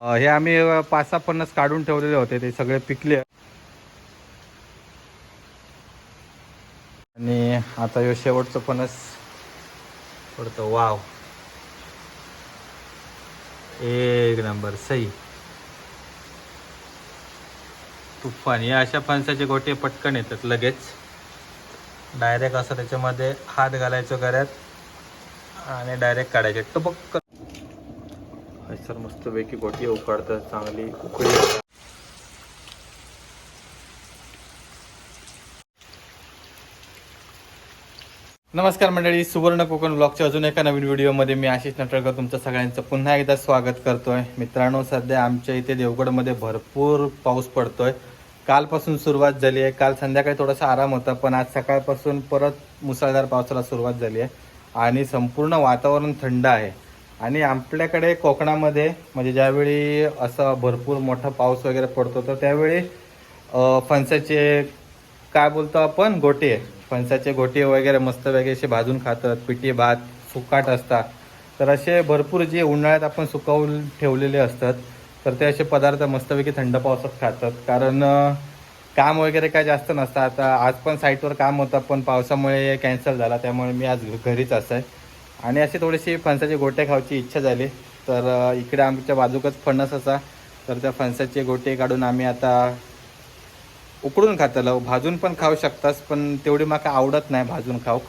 हे आम्ही 5-6 फणस काढून ठेवलेले होते, ते सगळे पिकले. आणि आता हे शेवटचं फणस पडतं. वाव, एक नंबर सही तुफान. या अशा फणसाचे गोटे पटकन येतात लगेच. डायरेक्ट असं त्याच्यामध्ये हात घालायचं गऱ्यात आणि डायरेक्ट काढायचे टपक. सर मस्तपैकी गोटी उकाडतात, चांगली उकळी येतात. नमस्कार मंडळी, सुवर्ण कोकण ब्लॉगच्या अजून एका नवीन व्हिडिओमध्ये मी आशिष नटरकर तुमचं सगळ्यांचं पुन्हा एकदा स्वागत करतोय. मित्रांनो, सध्या आमच्या इथे देवगडमध्ये भरपूर पाऊस पडतोय. कालपासून सुरुवात झाली आहे. काल संध्याकाळी थोडासा आराम होता, पण आज सकाळपासून परत मुसळधार पावसाला सुरुवात झाली आहे आणि संपूर्ण वातावरण थंड आहे. आणि आपल्याकडे कोकणामध्ये म्हणजे ज्यावेळी असा भरपूर मोठा पाऊस वगैरे पडतो तर त्यावेळी फणसाचे काय बोलतो आपण, गोटे, फणसाचे गोटे वगैरे मस्त वगैरे असे भाजून खातात. पिठी भात, सुकाट असतात. तर असे भरपूर जे उन्हाळ्यात आपण सुकवून ठेवलेले असतात तर ते असे पदार्थ मस्तपैकी थंड पावसात खातात. कारण काम वगैरे काय जास्त नसतं. आता आज पण साईटवर काम होतं, पण पावसामुळे कॅन्सल झाला, त्यामुळे मी आज घरीच आहे. आणि असे थोडेसे फणसाचे गोटे खायची इच्छा झाली. तर इकडे आमच्या बाजूकच फणस असा, तर त्या फणसाचे गोटे काढून आम्ही आता उकडून खातलो. भाजून पण खाऊ शकतास, पण तेवढी माका आवडत नाही भाजून खाऊ,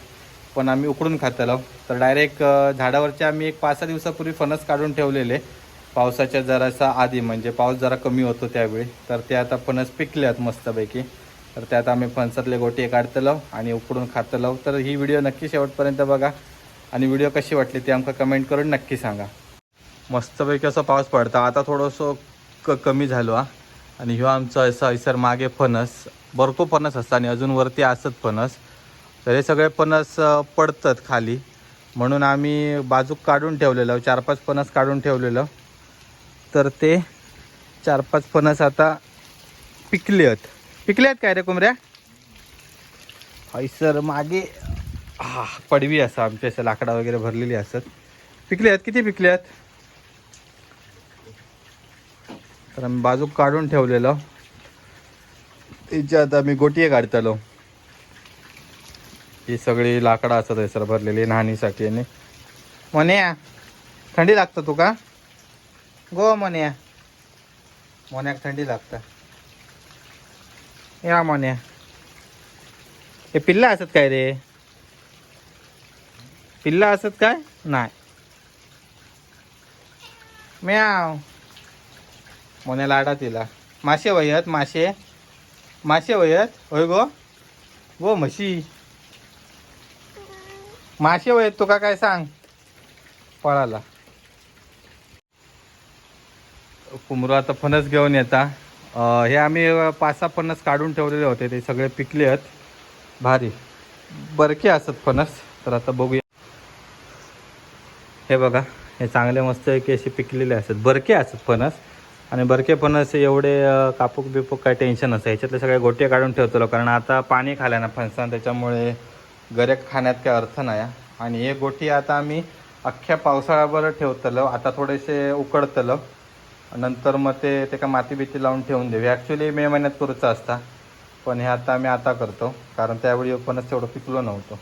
पण आम्ही उकडून खातलो. तर डायरेक्ट झाडावरचे आम्ही एक 5-6 दिवसापूर्वी फणस काढून ठेवलेले पावसाच्या जरासा आधी, म्हणजे पाऊस जरा कमी होतो त्यावेळी. तर ते आता फणस पिकले आहेत मस्तपैकी. तर त्यात आम्ही फणसातले गोटे काढतलो आणि उकडून खातलो. तर ही व्हिडिओ नक्की शेवटपर्यंत बघा आणि व्हिडिओ कशी वाटली ते आमका कमेंट करून नक्की सांगा. मस्तपैकी असं पाऊस पडता. आता थोडंसं कमी झालो हा. आणि ह्यो आमचा ऐसर मागे फणस, बरको फणस असतात आणि अजून वरती असत फणस. तर हे सगळे फणस पडतात खाली, म्हणून आम्ही बाजूक काढून ठेवलेलं, 4-5 फणस काढून ठेवलेलं. तर ते 4-5 फणस आता पिकले आहेत काय रे कुमऱ्या? ऐसर मागे पडवी असं आमच्या असं लाकडा वगैरे भरलेली असत. पिकले आहेत. किती पिकले आहेत? तर आम्ही बाजूक काढून ठेवलेलं. त्याच्यात आम्ही गोटीये काढतलो. ही सगळी लाकडं असत आहे सर भरलेली न्हाणीसाठी. आणि मोन्या, थंडी लागतं तुका? गो मोन्या, मोन्याक थंडी लागतं. या मोन्या, हे पिल्ला असत काय रे? पिल्ला असत काय? नाही. म्याव, मोन्या लाडा तिला. मासे वयत, मासे वयत. होय गो, गो म्हशी, मासे वयत तुका काय सांग पळाला. कुमरो आता फणस घेऊन येता. हे आम्ही 5-6 फणस काढून ठेवलेले होते, ते सगळे पिकले आहेत. भारी बरके असत फणस. तर आता बघूया. हे बघा, हे चांगले मस्त की असे पिकलेले असतात, बरके असतात फणस. आणि बरके फणस एवढे कापूक बिपूक काय टेन्शन नसतं. ह्याच्यातले सगळे गोटे काढून ठेवतो, कारण आता पाणी खाल्या ना फणसान, त्याच्यामुळे गरे खाण्यात काय अर्थ नाही. आणि हे गोटी आता आम्ही अख्ख्या पावसाळ्याभर ठेवतलो. आता थोडेसे उकडतलो, नंतर मग ते का माती बिती लावून ठेवून देऊ. ॲक्च्युली मे महिन्यात करूचं असता, पण हे आता आम्ही आता करतो, कारण त्यावेळी फणस तेवढं पिकलो नव्हतं.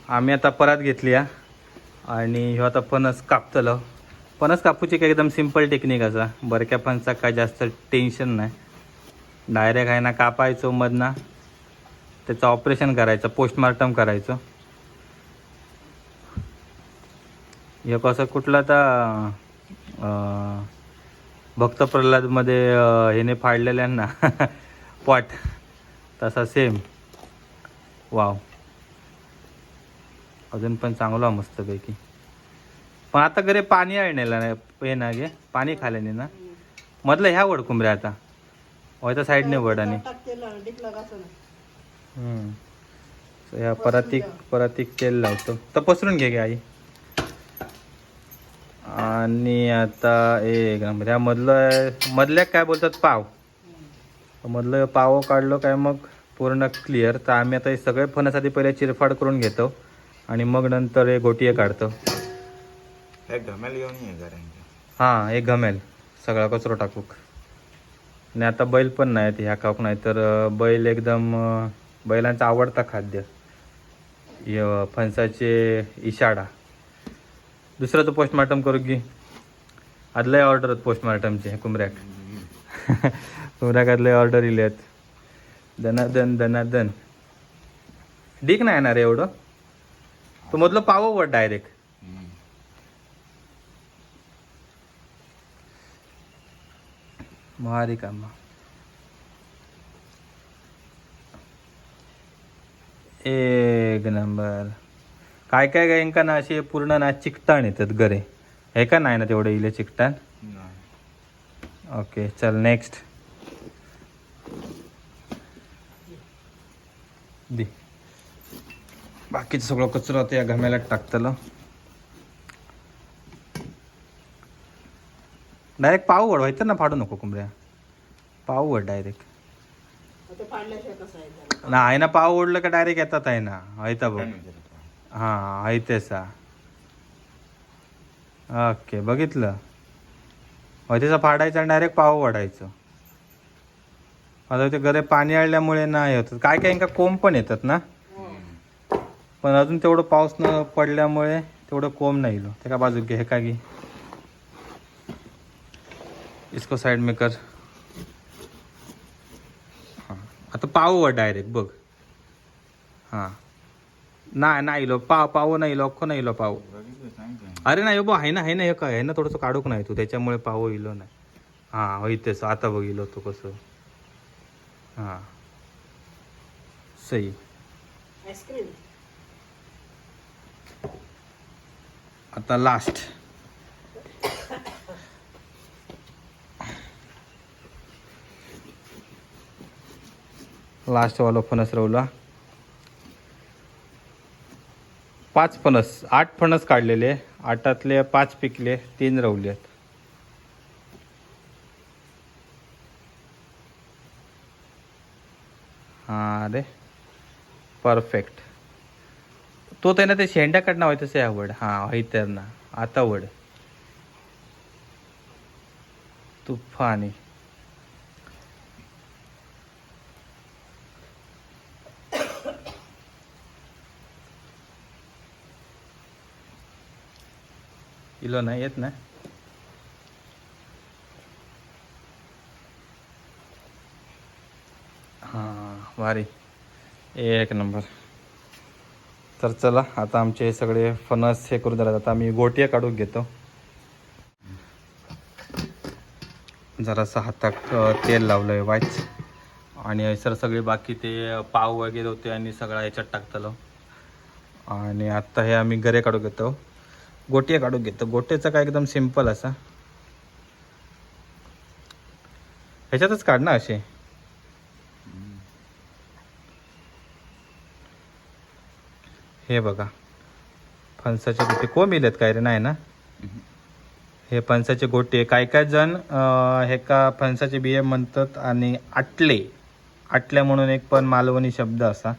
आम्ही आता परत घेतली आणि ह्यो आता फणस कापतलो. फणस कापूची काय एकदम सिंपल टेक्निक असा. बरक्या फणसा काय जास्त टेन्शन नाही. डायरेक्ट आहे ना कापायचो, मधना त्याचं ऑपरेशन करायचं, पोस्टमार्टम करायचं. हे कसं कुठला तर भक्त प्रल्हादमध्ये ह्याने फाडलेल्यांना पॉट, तसा सेम. वाव, अजून पण चांगला मस्तपैकी. पण आता घरी पाणी आणलेलं नाही, हे ना गे पाणी खाल्याने ना मधलं ह्या वड कुंबऱ्या आता व्हायचा साईडने वड. आणि ह्या परातीक तेल लावतो. तर पसरून घे आई. आणि आता एक नंबर ह्या मधल्या काय बोलतात पाव, मधलं पाव काढलो काय मग पूर्ण क्लिअर. तर आम्ही आता हे सगळे फणस आधी पहिले चिरफाड करून घेतो आणि मग नंतर हे गोटिये काढतो. घमेल घेऊन ये घरांच्या. हां एक घमेल सगळा कचरो टाकूक. आणि आता बैल पण नाहीत ह्या खाऊक, नाही तर बैल एकदम बैलांचा आवडता खाद्य फणसाचे इशाडा. दुसरं तर पोस्टमार्टम करू की आदलंय ऑर्डर पोस्टमार्टमचे कुमऱ्याक. कुमऱ्याक आदलंय ऑर्डर इलेत दनादन दनादन. डीक नाही येणार एवढं, तो मधलं पाव वर डायरेक्ट. भारी काम. एक नंबर. काय काय गायंका ना असे पूर्ण ना चिकटाण येतात गरे, हे का नाही ना तेवढे इले चिकटाण. ओके चल नेक्स्ट दे. बाकीचं सगळं कचरा आता या घमेल्यात टाकतलं. डायरेक्ट पाव वडवायचं ना, फाडू नको कुंबऱ्या. पाव वड डायरेक्ट ना आहे ना. पाव ओढलं का डायरेक्ट येतात आहे ना. ऐता बघ हां ऐतेसा. ओके बघितलं. त्याचा फाडायचं आणि डायरेक्ट पाव वाढायचं. आता ते गरे पाणी आळल्यामुळे नाही होत. काय काय इंका कोंब पण येतात ना, पण अजून तेवढं पाऊस न पडल्यामुळे तेवढं कोंब नाही इलो. ते का बाजू घे, हे का घे इसको साइड में कर. हां आता पाव वर डायरेक्ट बघ. हां नाही इलो पाव नाही इलो, अख्खो नाही इलो पाव. अरे नाही बघ आहे ना हे काय आहे ना, थोडंसं काढूक नाही तू, त्याच्यामुळे पाव इलो नाही. हां होईतेच आता बघ इलो तो कसं. हां सही. आता लास्ट वाला फणस रवला. 5 फणस 8 फणस काढलेले, 8तले 5 पिकले, 3 रवले. हां रे परफेक्ट. तो त्यांना ते शेंड्याकडनं व्हाय तसे आवड. हां व्हाय तर ना आता वड तुफानी. इलो नाही येत ना. हां भारी एक नंबर. तर चला आता आमचे हे सगळे फणस हे करून झाले. आता आम्ही गोटिया काढून घेतो. जरासं हातात तेल लावलं आहे वाईच, आणि सर सगळे बाकी ते पाव वगैरे होते आणि सगळा ह्याच्यात टाकतलो. आणि आत्ता हे आम्ही गरे काढून घेतो, गोटिया काढून घेतो. गोट्याचा काय एकदम सिंपल असा ह्याच्यातच काढ ना असे. हे बघा फणसाचे गोटे कोंब इलेत काय रे, नाही ना. हे फणसाचे गोटे काय काय जण हे का फणसाचे बिये म्हणतात, आणि आटल्या म्हणून एक पण मालवणी शब्द असा.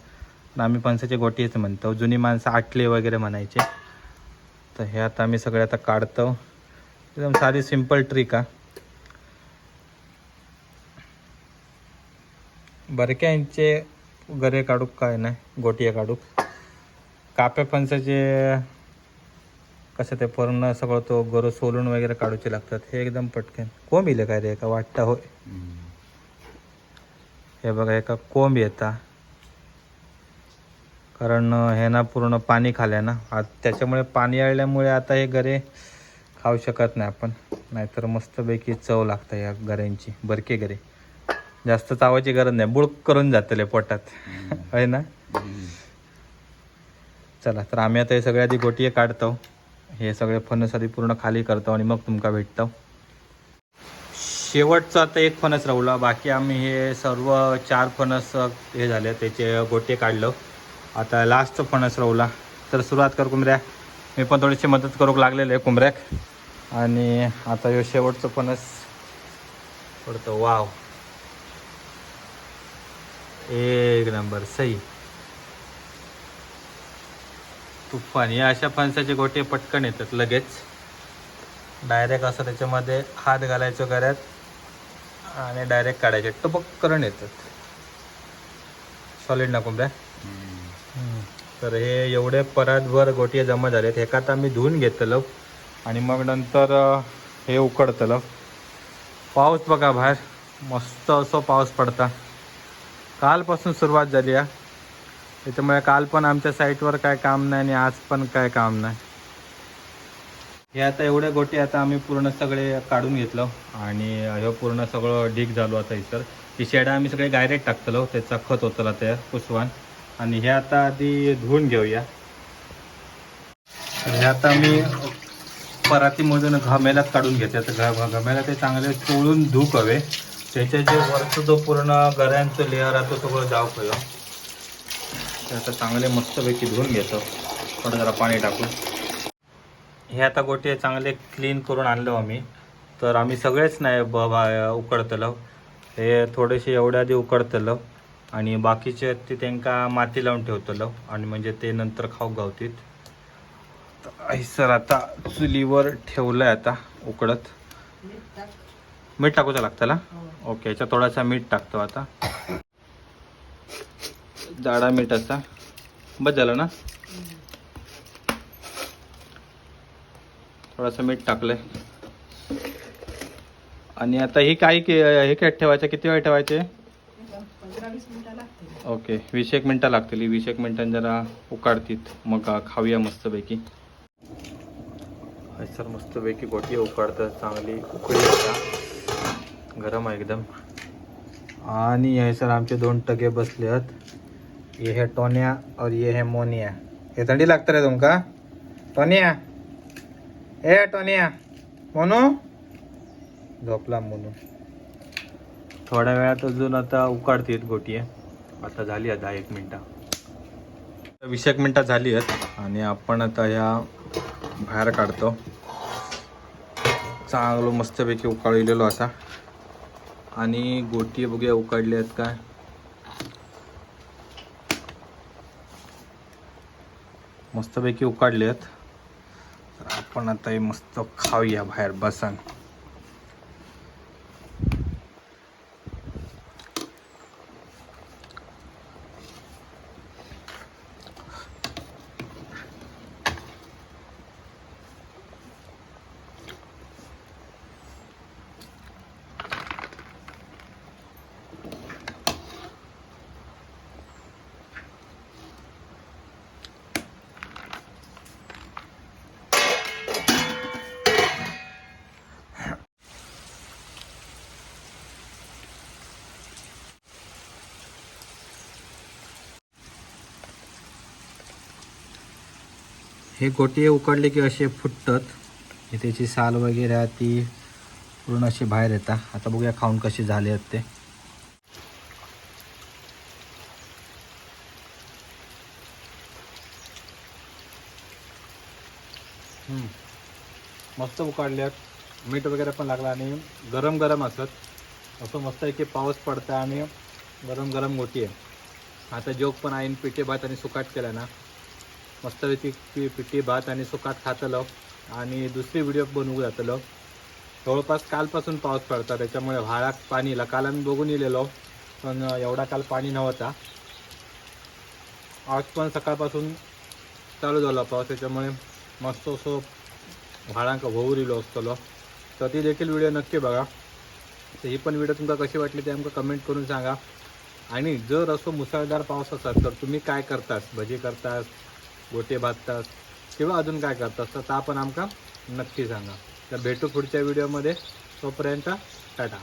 आम्ही फणसाचे गोटेच म्हणतो. जुनी माणसं आटले वगैरे म्हणायचे. तर हे आता आम्ही सगळे आता काढतो. एकदम साधी सिंपल ट्रिक हा. बरक्यांचे गरे काढूक काय नाही, गोटिया काढूक. काप्या फणसाचे कसं ते पूर्ण सगळं तो गरो सोलून वगैरे काढूचे लागतात. हे एकदम पटकन. कोंब इले काय रे का वाटतं होय. हे बघा एका कोंब येता, कारण हे ना पूर्ण पाणी खाल्ल्या ना आज, त्याच्यामुळे पाणी आळल्यामुळे आता हे गरे खाऊ शकत नाही आपण. नाहीतर मस्तपैकी चव लागतं या गऱ्यांची. बरके गरे जास्त चावायची गरज नाही, बुळक करून जातले पोटात आहे ना. चला तर आम्ही आता हे सगळे आधी गोटिये काढतो. हे सगळे फणस आधी पूर्ण खाली करतो आणि मग तुमका भेटतो. शेवटचा आता एक फणस राहिला, बाकी आम्ही हे सर्व 4 फणस हे झाले त्याचे गोटे काढलं. आता लास्टचं फणस राहिला. तर सुरुवात कर कुंबऱ्या. मी पण थोडीशी मदत करूक लागलेलं आहे कुंबऱ्याक. आणि आता हे शेवटचं फणस पडतो. वाव एक नंबर सही तुफान. या अशा फणसाचे गोटे पटकन येतात लगेच. डायरेक्ट असं त्याच्यामध्ये हात घालायचं गऱ्यात आणि डायरेक्ट काढायचे, टपक करून येतात. सॉलिड ना कोंबड्या. तर हे एवढे परातभर गोटी जमा झालेत. हे का आता मी धुवून घेतलं आणि मग नंतर हे उकडतलं. पाऊस बघा बाहेर मस्त असं पाऊस पडता. कालपासून सुरुवात झाली आहे, त्याच्यामुळे काल पण आमच्या साईटवर काय काम नाही आणि आज पण काय काम नाही. हे आता एवढ्या गोटी आता आम्ही पूर्ण सगळे काढून घेतलं आणि हे पूर्ण सगळं ढीक झालो. आता इतर ही शेडा आम्ही सगळे डायरेक्ट टाकतलो, त्याचा खत होतला त्या पुसवान. आणि हे आता आधी धुवून घेऊया. हे आता मी परातीमधून घमेलात काढून घेते. आता घमेला ते चांगले चोळून धूक हवे, त्याच्या जे वरचं जो पूर्ण गऱ्यांचं लेअर आहे तो सगळं जाऊ हवं. ते आता चांगले मस्तपैकी धुवून घेतो थोडं जरा पाणी टाकून. हे आता गोटे चांगले क्लीन करून आणलो आम्ही. तर आम्ही सगळेच नाही उकडतलो, हे थोडेसे एवढ्या आधी उकडतलो आणि बाकीचे ते त्यांना माती लावून ठेवतलो आणि म्हणजे ते नंतर खाऊ गावतील. सर आता चुलीवर ठेवलं आहे आता उकडत. मीठ टाकूचं लागतं ना. ओके, याच्यात थोडासा मीठ टाकतो आता, जाडा मीठ असा. बस झालं ना. थोडंसं मीठ टाकलंय आणि आता ही काय हे काय ठेवायचं, किती वेळ ठेवायचे? 15-20 मिनिटं लागतील. ओके, 20-1 मिनटं लागतील. 20-1 मिनटांनी जरा उकाडतील, मग खाऊया मस्तपैकी. सर मस्तपैकी गोटी उकाडतात, चांगली उकळी आता गरम आहे एकदम. आणि हे सर आमचे 2 टगे बसले आहेत. ये है टोन्या और ये है मोनिया. हे थंडी लागतं रे तुमका? टोनिया, ए टोनिया, मोनू झोपला. मोनू थोड्या वेळात अजून आता उकाडतील गोटी. आता झाली आहे 10-1 मिनटं, 20-1 मिनटं झाली आहेत आणि आपण आता ह्या बाहेर काढतो. चांगलं मस्तपैकी उकाळलेलो असा आणि गोटी बघूया उकाडली आहेत काय. मस्तपैकी उकाडले आहेत. आपण आता हे मस्त खाऊया बाहेर बसन. हे गोटी उकडले की असे फुटतात. हे त्याची साल वगैरे आहे ती पूर्ण अशी बाहेर येतात. आता बघूया खाऊन कशी झाले आहेत ते. मस्त उकाडले आहेत. मीठ वगैरे पण लागलं आणि गरम गरम असत असं मस्त आहे की पाऊस पडता आणि गरम गरम गोटी आहे. आता जोग पण आईन पिठे भात आणि सुकाट केला ना, मस्तपैकी पिठी भात आणि सुकाट खातलो आणि दुसरी व्हिडिओ बनवू जातलो. जवळपास कालपासून पाऊस पडता, त्याच्यामुळे व्हाळात पाणीला काल आम्ही बघून गेलेलो पण एवढा काल पाणी नव्हता. आज पण सकाळपासून चालू झाला पाऊस, त्याच्यामुळे मस्त असं व्हाळांक होऊ रिलो असतलो. तर ती देखील व्हिडिओ नक्की बघा. तर ही पण व्हिडिओ तुमका कशी वाटली ते आमका कमेंट करून सांगा. आणि जर असं मुसळधार पाऊस असेल तर तुम्ही काय करतास, भजी करतास, गोटे भाजतास किंवा अजून काय करतास तर ता पण आमका नक्की सांगा. तर भेटू पुढच्या व्हिडिओमध्ये. तोपर्यंत टाटा.